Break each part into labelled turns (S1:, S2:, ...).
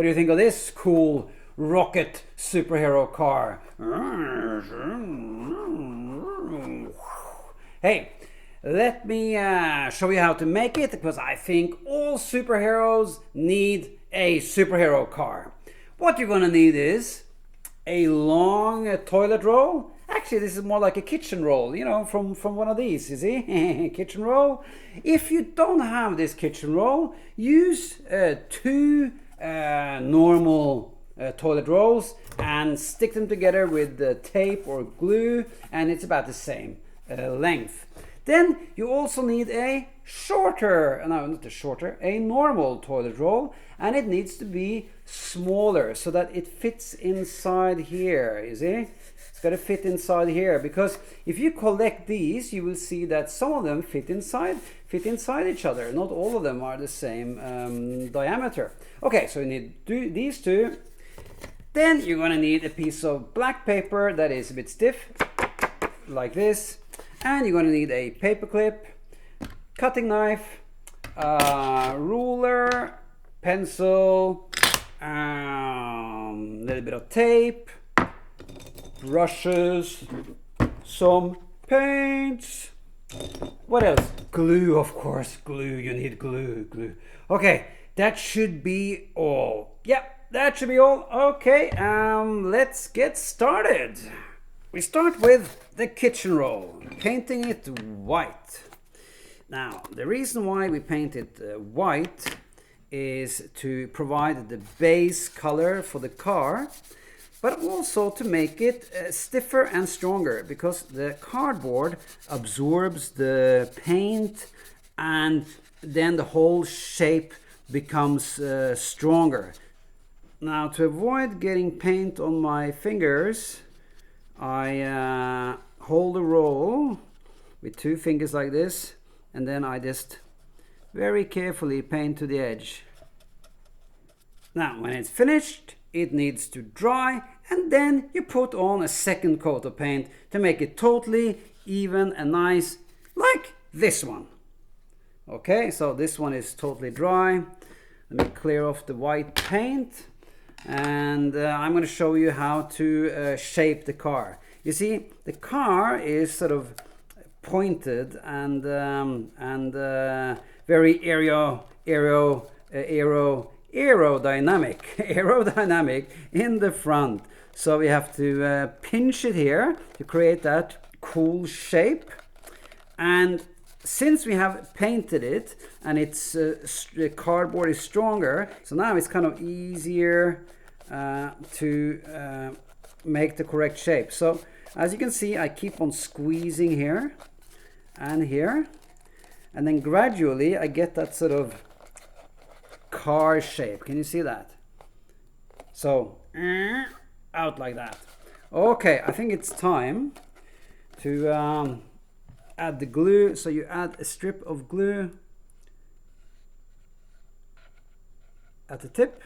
S1: What do you think of this cool rocket superhero car? Hey, let me show you how to make it, because I think all superheroes need a superhero car. What you're gonna need is a long toilet roll. Actually, this is more like a kitchen roll, you know, from one of these, you see? Kitchen roll. If you don't have this kitchen roll, use two normal toilet rolls and stick them together with tape or glue, and it's about the same length. Then you also need a normal toilet roll, and it needs to be smaller so that it fits inside here, you see? It's got to fit inside here, because if you collect these, you will see that some of them fit inside each other. Not all of them are the same diameter. Okay, so you need these two. Then you're going to need a piece of black paper that is a bit stiff, like this. And you're going to need a paper clip, cutting knife, ruler, pencil, a little bit of tape, brushes, some paints. What else? Glue, of course. Glue, you need glue. Okay, that should be all. Yep, that should be all. Okay, let's get started. We start with the kitchen roll, painting it white. Now, the reason why we paint it white is to provide the base color for the car, but also to make it stiffer and stronger, because the cardboard absorbs the paint and then the whole shape becomes stronger. Now, to avoid getting paint on my fingers, I hold the roll with two fingers like this, and then I just very carefully paint to the edge. Now, when it's finished, it needs to dry, and then you put on a second coat of paint to make it totally even and nice, like this one. Okay, so this one is totally dry. Let me clear off the white paint, and I'm going to show you how to shape the car. You see, the car is sort of pointed and very aerodynamic in the front. So we have to pinch it here to create that cool shape. And since we have painted it and it's the cardboard is stronger, so now it's kind of easier to make the correct shape. So as you can see, I keep on squeezing here and here, and then gradually I get that sort of car shape. Can you see that? So out like that. Okay, I think it's time to add the glue. So you add a strip of glue at the tip.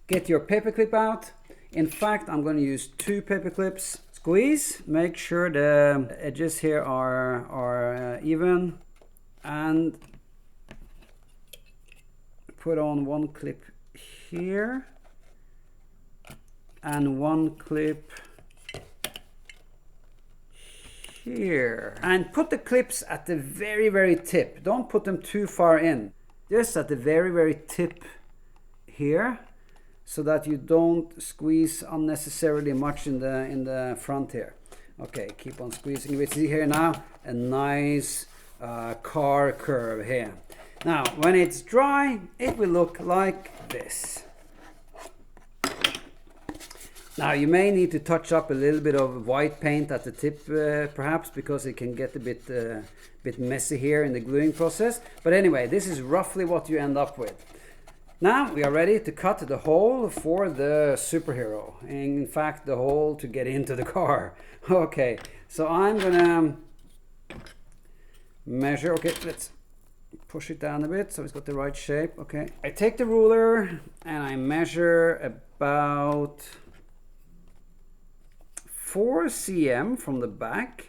S1: Get your paper clip out. In fact, I'm going to use two paper clips. Squeeze, make sure the edges here are even, and put on one clip here and one clip here, and put the clips at the very tip. Don't put them too far in, just at the very tip here, so that you don't squeeze unnecessarily much in the front here. Okay, keep on squeezing. We see here now a nice car curve here. Now, when it's dry, it will look like this. Now, you may need to touch up a little bit of white paint at the tip, perhaps, because it can get a bit messy here in the gluing process. But anyway, this is roughly what you end up with. Now we are ready to cut the hole for the superhero. In fact, the hole to get into the car. Okay, so I'm gonna measure. Okay, let's push it down a bit so it's got the right shape. Okay, I take the ruler and I measure about 4 cm from the back,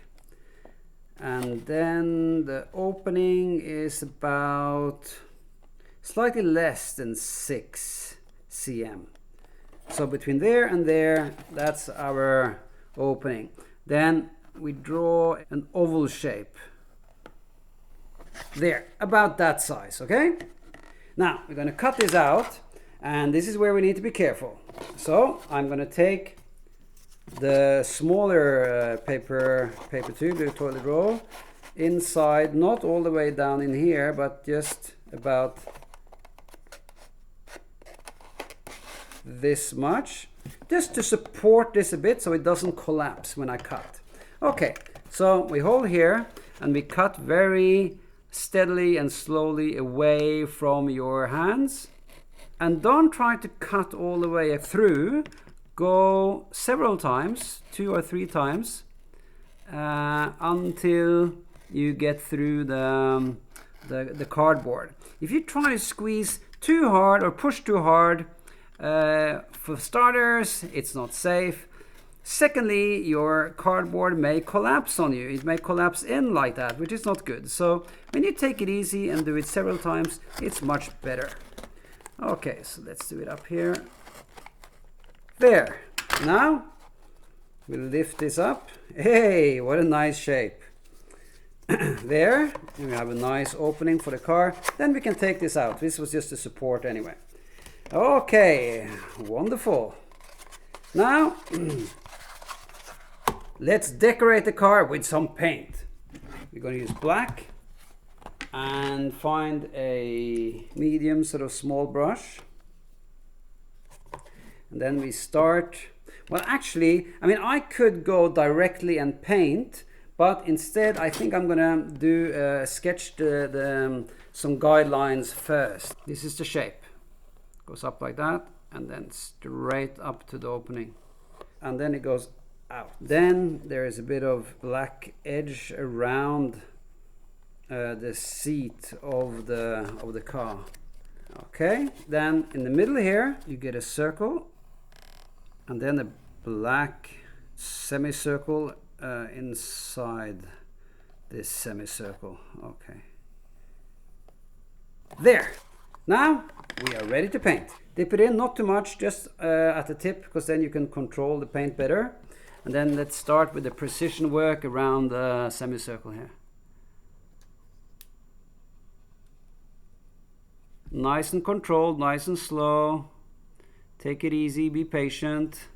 S1: and then the opening is about slightly less than 6 cm. So between there and there, that's our opening. Then we draw an oval shape. There, about that size, okay? Now, we're going to cut this out, and this is where we need to be careful. So, I'm going to take the smaller paper tube, the toilet roll, inside, not all the way down in here, but just about this much, just to support this a bit so it doesn't collapse when I cut. Okay, so we hold here and we cut very steadily and slowly away from your hands, and don't try to cut all the way through. Go several times, 2 or 3 times, until you get through the cardboard. If you try to squeeze too hard or push too hard, for starters, it's not safe. Secondly, your cardboard may collapse on you. It may collapse in like that, which is not good. So when you take it easy and do it several times, it's much better. Okay, so let's do it up here. There. Now we'll lift this up. Hey, what a nice shape. There, we have a nice opening for the car. Then we can take this out. This was just a support anyway. Okay, wonderful. Now, let's decorate the car with some paint. We're going to use black and find a medium, sort of small brush. And then we start. Well, actually, I mean, I could go directly and paint, but instead I think I'm going to do sketch some guidelines first. This is the shape. Goes up like that, and then straight up to the opening, and then it goes out. Then there is a bit of black edge around the seat of the car. Okay, then in the middle here you get a circle, and then a black semicircle inside this semicircle. Okay, there. Now we are ready to paint. Dip it in, not too much, just at the tip, because then you can control the paint better. And then let's start with the precision work around the semicircle here. Nice and controlled, nice and slow. Take it easy, be patient,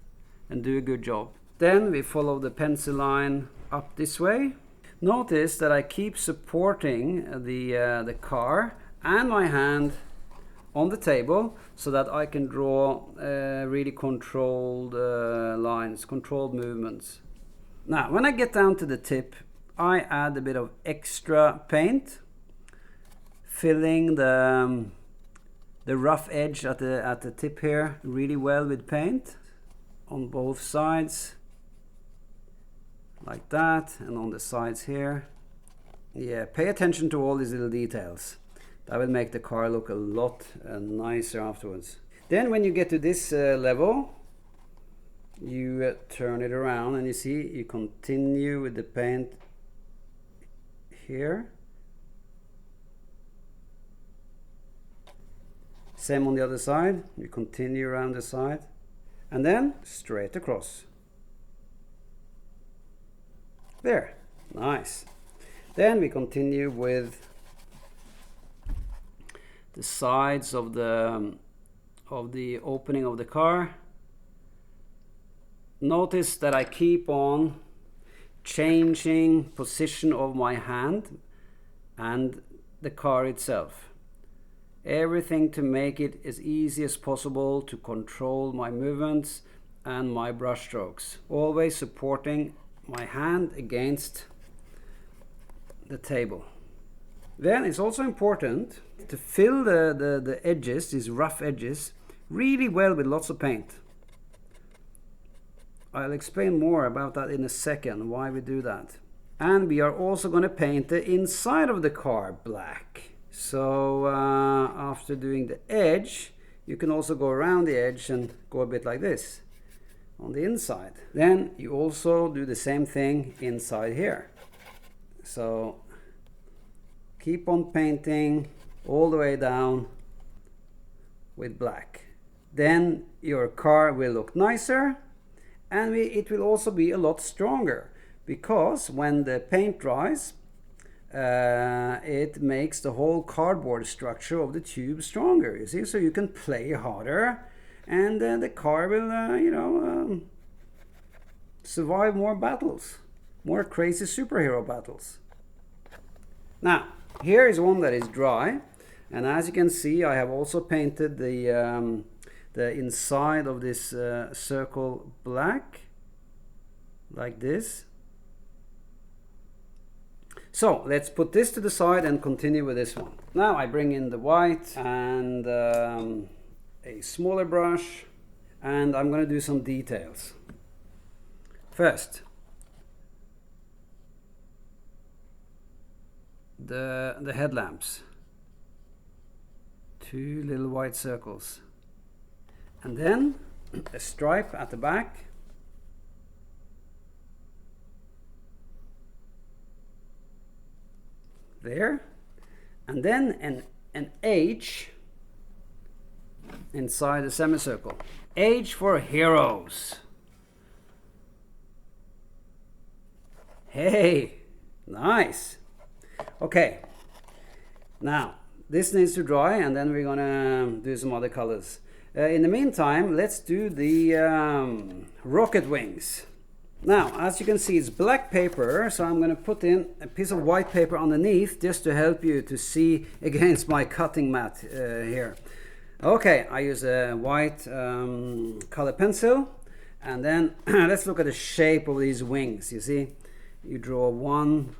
S1: and do a good job. Then we follow the pencil line up this way. Notice that I keep supporting the car and my hand on the table so that I can draw really controlled lines, controlled movements. Now, when I get down to the tip, I add a bit of extra paint, filling the rough edge at the tip here really well with paint on both sides, like that, and on the sides here. Yeah, pay attention to all these little details. That will make the car look a lot nicer afterwards. Then when you get to this level, you turn it around, and you see you continue with the paint here. Same on the other side. You continue around the side, and then straight across. There, nice. Then we continue with the sides of the opening of the car. Notice that I keep on changing position of my hand and the car itself. Everything to make it as easy as possible to control my movements and my brush strokes. Always supporting my hand against the table. Then it's also important to fill the edges, these rough edges, really well with lots of paint. I'll explain more about that in a second, why we do that. And we are also going to paint the inside of the car black. So after doing the edge, you can also go around the edge and go a bit like this on the inside. Then you also do the same thing inside here. So keep on painting all the way down with black. Then your car will look nicer, and it will also be a lot stronger, because when the paint dries, it makes the whole cardboard structure of the tube stronger, you see, so you can play harder, and the car will survive more battles, more crazy superhero battles. Now here is one that is dry, and as you can see, I have also painted the inside of this circle black, like this. So let's put this to the side and continue with this one. Now I bring in the white and a smaller brush, and I'm going to do some details. First, the headlamps, 2 little white circles, and then a stripe at the back, there, and then an H inside the semicircle. H for heroes. Hey, nice. Okay, now this needs to dry, and then we're gonna do some other colors. In the meantime, let's do the rocket wings. Now, as you can see, it's black paper, so I'm going to put in a piece of white paper underneath just to help you to see against my cutting mat here. Okay, I use a white color pencil, and then let's look at the shape of these wings. You see, you draw one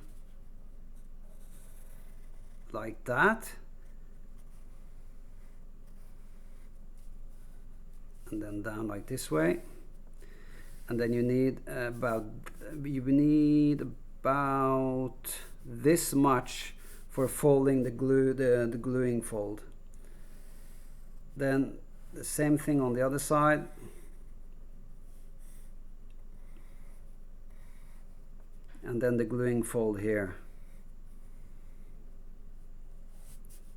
S1: like that, and then down like this way. And then you need about this much for folding the glue, the gluing fold. Then the same thing on the other side. And then the gluing fold here.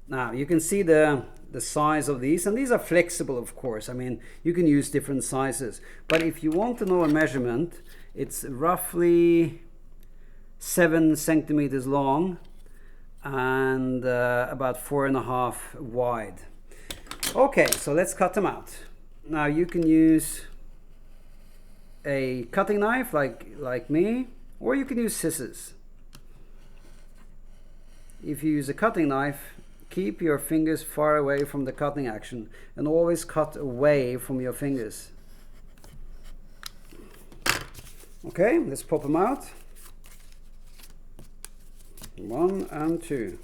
S1: Now you can see the size of these, and these are flexible, of course. I mean, you can use different sizes, but if you want to know a measurement, it's roughly 7 centimeters long and about 4.5 wide. Okay, so let's cut them out. Now you can use a cutting knife like me, or you can use scissors. If you use a cutting knife, keep your fingers far away from the cutting action, and always cut away from your fingers. Okay, let's pop them out. 1 and 2.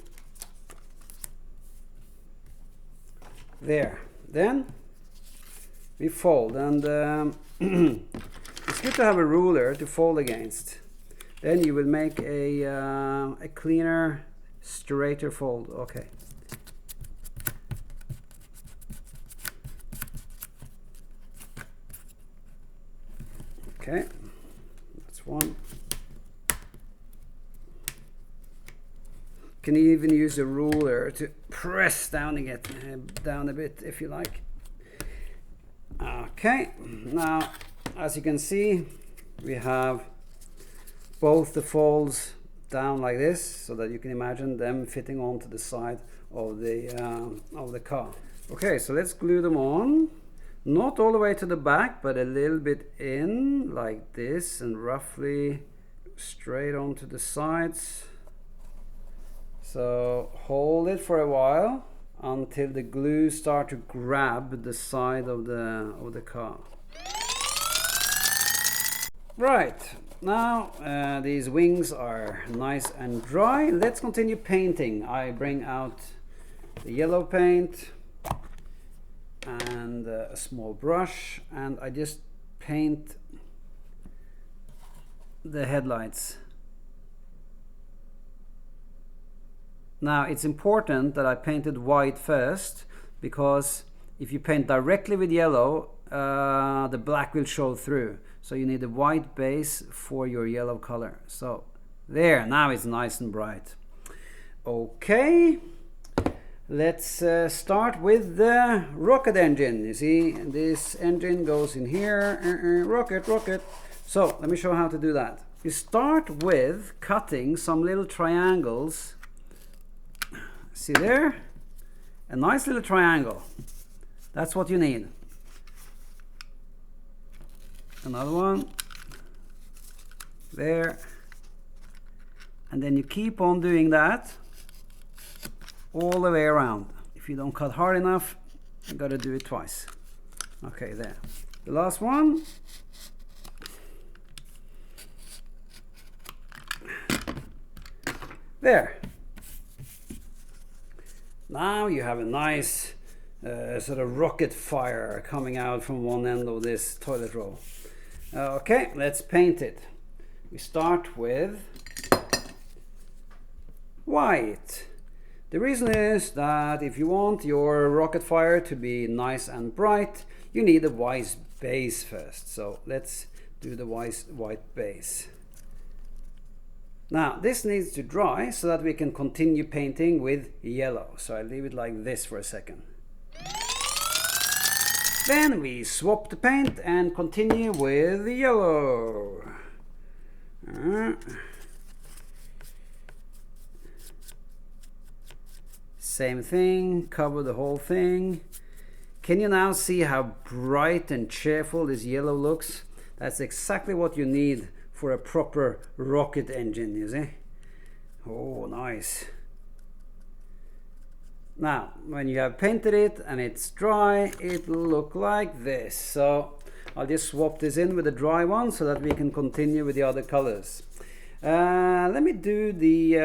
S1: There. Then we fold, and it's good to have a ruler to fold against. Then you will make a cleaner, straighter fold. Okay. Okay, that's one. Can even use a ruler to press down and get down a bit if you like. Okay, now as you can see, we have both the folds down like this, so that you can imagine them fitting onto the side of the car. Okay, so let's glue them on. Not all the way to the back, but a little bit in like this, and roughly straight onto the sides. So hold it for a while until the glue starts to grab the side of the car. Right, now these wings are nice and dry. Let's continue painting. I bring out the yellow paint and a small brush, and I just paint the headlights. Now it's important that I painted white first, because if you paint directly with yellow, the black will show through. So you need a white base for your yellow color. So there, now it's nice and bright. Okay, let's start with the rocket engine. You see, this engine goes in here. Rocket, rocket. So let me show how to do that. You start with cutting some little triangles. See there? A nice little triangle. That's what you need. Another one. There. And then you keep on doing that all the way around. If you don't cut hard enough, you got to do it twice. Okay, there. The last one. There. Now you have a nice sort of rocket fire coming out from one end of this toilet roll. Okay, let's paint it. We start with white. The reason is that if you want your rocket fire to be nice and bright, you need a white base first. So let's do the white base. Now this needs to dry so that we can continue painting with yellow. So I'll leave it like this for a second. Then we swap the paint and continue with the yellow. Same thing, cover the whole thing. Can you now see how bright and cheerful this yellow looks? That's exactly what you need for a proper rocket engine, you see? Oh, nice. Now, when you have painted it and it's dry, it will look like this. So I'll just swap this in with the dry one so that we can continue with the other colors. Let me do the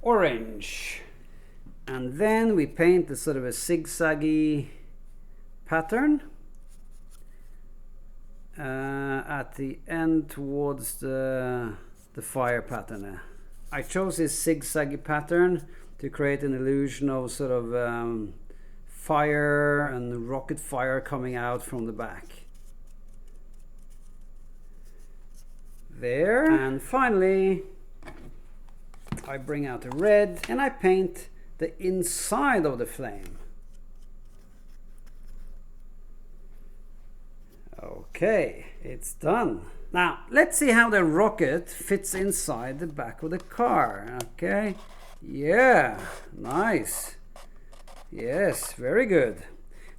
S1: orange. And then we paint a sort of a zigzaggy pattern at the end towards the fire pattern. I chose this zigzaggy pattern to create an illusion of sort of fire and rocket fire coming out from the back. There. And finally, I bring out the red and I paint the inside of the flame. Okay, it's done. Now, let's see how the rocket fits inside the back of the car. Okay, yeah, nice. Yes, very good.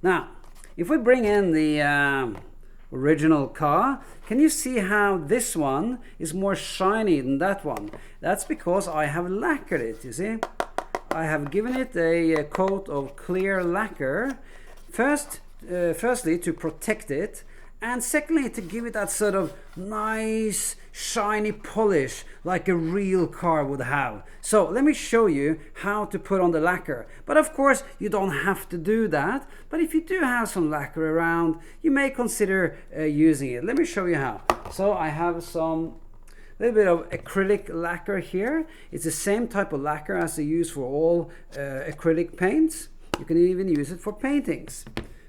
S1: Now, if we bring in the original car, can you see how this one is more shiny than that one? That's because I have lacquered it, you see? I have given it a coat of clear lacquer. Firstly, to protect it, and secondly, to give it that sort of nice shiny polish like a real car would have. So let me show you how to put on the lacquer. But of course, you don't have to do that. But if you do have some lacquer around, you may consider using it. Let me show you how. So I have some little bit of acrylic lacquer here. It's the same type of lacquer as they use for all acrylic paints. You can even use it for paintings.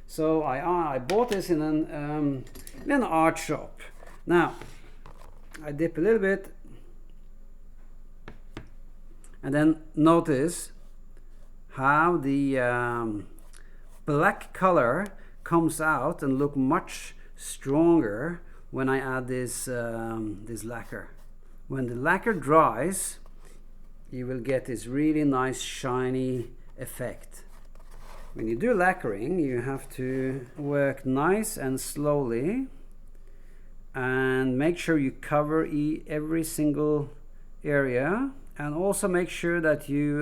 S1: So I bought this in an art shop. Now I dip a little bit and then notice how the black color comes out and look much stronger when I add this lacquer. When the lacquer dries, you will get this really nice shiny effect. When you do lacquering, you have to work nice and slowly and make sure you cover every single area, and also make sure that you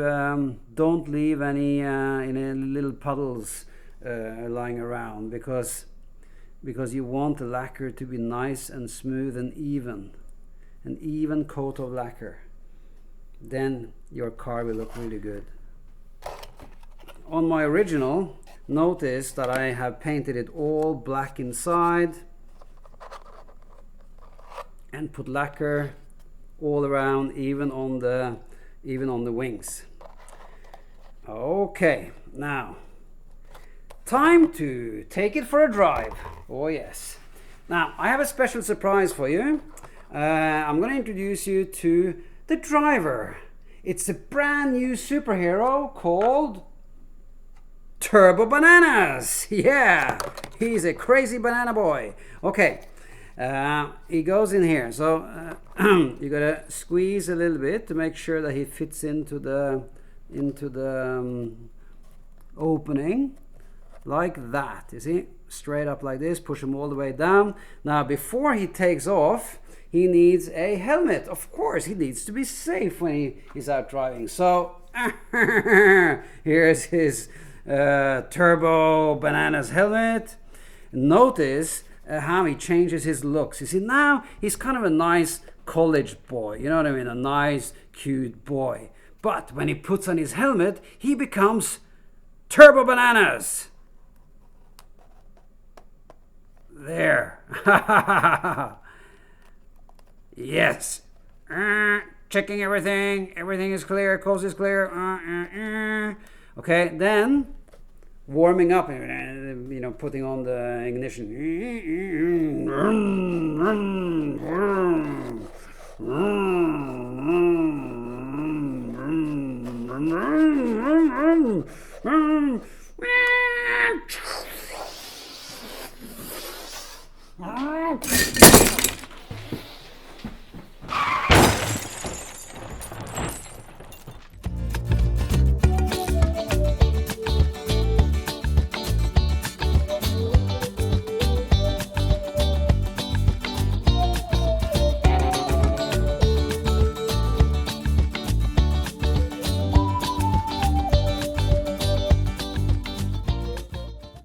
S1: don't leave any little puddles lying around, because you want the lacquer to be nice and smooth and even. An even coat of lacquer. Then your car will look really good. On my original, notice that I have painted it all black inside and put lacquer all around, even on the wings. Okay, now time to take it for a drive. Oh yes. Now I have a special surprise for you. I'm going to introduce you to the driver. It's a brand new superhero called Turbo Bananas. Yeah, he's a crazy banana boy. Okay, he goes in here. So you gotta squeeze a little bit to make sure that he fits into the opening, like that. You see, straight up like this. Push him all the way down. Now, before he takes off, he needs a helmet. Of course, he needs to be safe when he's out driving. So here's his Turbo Bananas helmet. Notice how he changes his looks. You see, now he's kind of a nice college boy. You know what I mean? A nice, cute boy. But when he puts on his helmet, he becomes Turbo Bananas. There. Yes. Checking everything. Everything is clear. Coast is clear. Okay, then warming up, putting on the ignition.